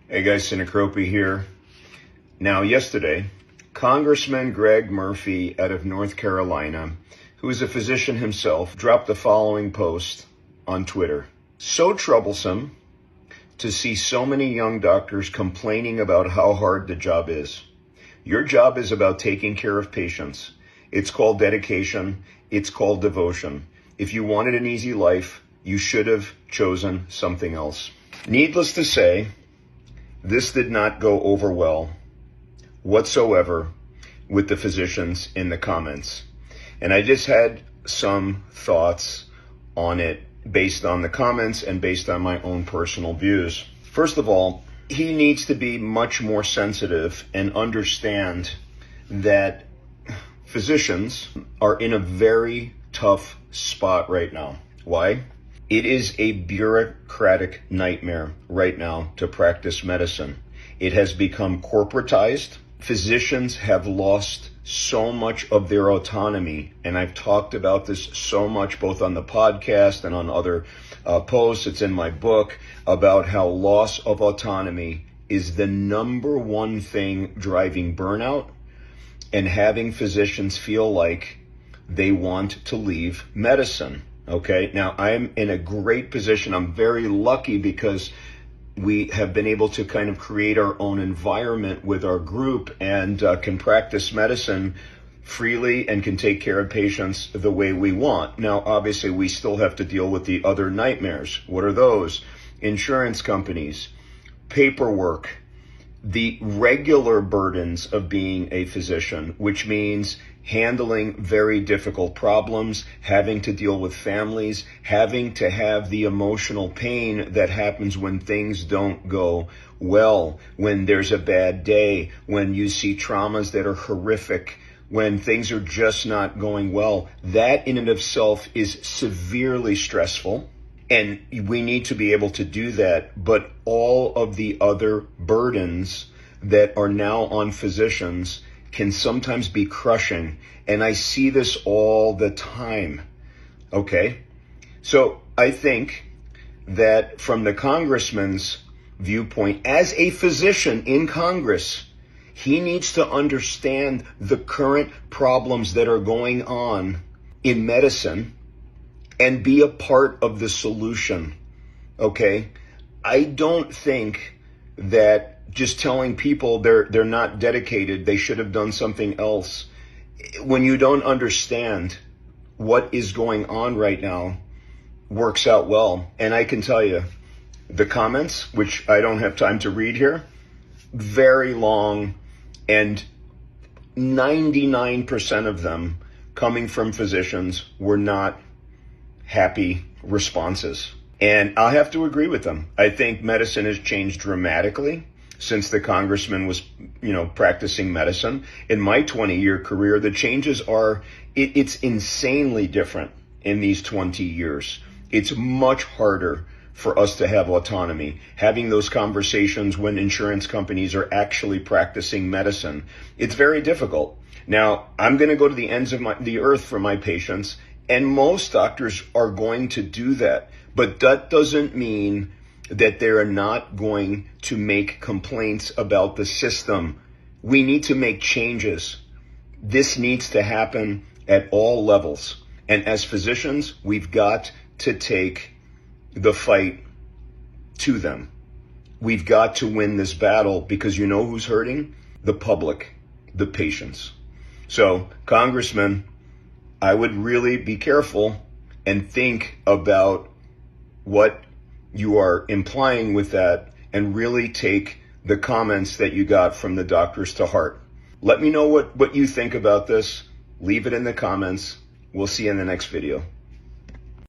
Hey guys, Sinicropi here. Now, yesterday, Congressman Greg Murphy out of North Carolina, who is a physician himself, dropped the following post on Twitter. So troublesome to see so many young doctors complaining about how hard the job is. Your job is about taking care of patients. It's called dedication. It's called devotion. If you wanted an easy life, you should have chosen something else. Needless to say, this did not go over well whatsoever with the physicians in the comments. And I just had some thoughts on it based on the comments and based on my own personal views. First of all, he needs to be much more sensitive and understand that physicians are in a very tough spot right now. Why? It is a bureaucratic nightmare right now to practice medicine. It has become corporatized. Physicians have lost so much of their autonomy, and I've talked about this so much both on the podcast and on other posts. It's in my book about how loss of autonomy is the number one thing driving burnout and having physicians feel like they want to leave medicine. Okay, now I'm in a great position. I'm very lucky because we have been able to kind of create our own environment with our group and can practice medicine freely and can take care of patients the way we want. Now, obviously, we still have to deal with the other nightmares. What are those? Insurance companies, paperwork, the regular burdens of being a physician, which means handling very difficult problems, having to deal with families, having to have the emotional pain that happens when things don't go well, when there's a bad day, when you see traumas that are horrific, when things are just not going well. That in and of itself is severely stressful. And we need to be able to do that. But all of the other burdens that are now on physicians can sometimes be crushing. And I see this all the time. Okay. So I think that from the congressman's viewpoint, as a physician in Congress, he needs to understand the current problems that are going on in medicine and be a part of the solution. Okay. I don't think that just telling people they're not dedicated, they should have done something else. When you don't understand what is going on right now, works out well. And I can tell you, the comments, which I don't have time to read here, very long, and 99% of them coming from physicians were not happy responses. And I'll have to agree with them. I think medicine has changed dramatically since the congressman was, practicing medicine. In my 20-year career, the changes are, it's insanely different in these 20 years. It's much harder for us to have autonomy, having those conversations when insurance companies are actually practicing medicine. It's very difficult. Now, I'm going to go to the ends of the earth for my patients, and most doctors are going to do that. But that doesn't mean that they're not going to make complaints about the system. We need to make changes. This needs to happen at all levels. And as physicians, we've got to take the fight to them. We've got to win this battle because you know who's hurting? The public, the patients. So, Congressman, I would really be careful and think about what you are implying with that and really take the comments that you got from the doctors to heart. Let me know what you think about this. Leave it in the comments. We'll see you in the next video.